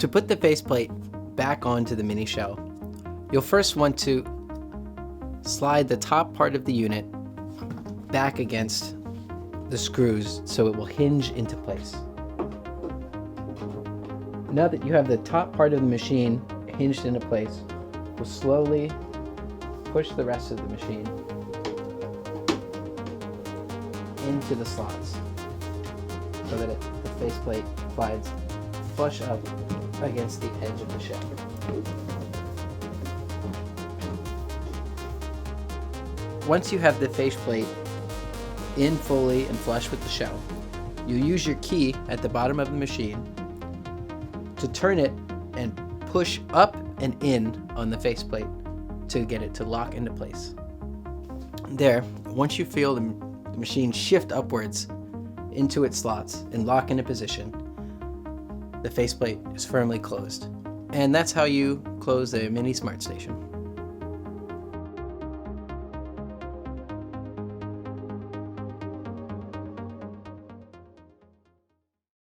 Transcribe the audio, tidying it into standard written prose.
To put the faceplate back onto the mini shell, you'll first want to slide the top part of the unit back against the screws so it will hinge into place. Now that you have the top part of the machine hinged into place, we'll slowly push the rest of the machine into the slots so that the faceplate slides flush up against the edge of the shell. Once you have the faceplate in fully and flush with the shell, you use your key at the bottom of the machine to turn it and push up and in on the faceplate to get it to lock into place. There, once you feel the machine shift upwards into its slots and lock into position, the faceplate is firmly closed. And that's how you close a mini SmartStation.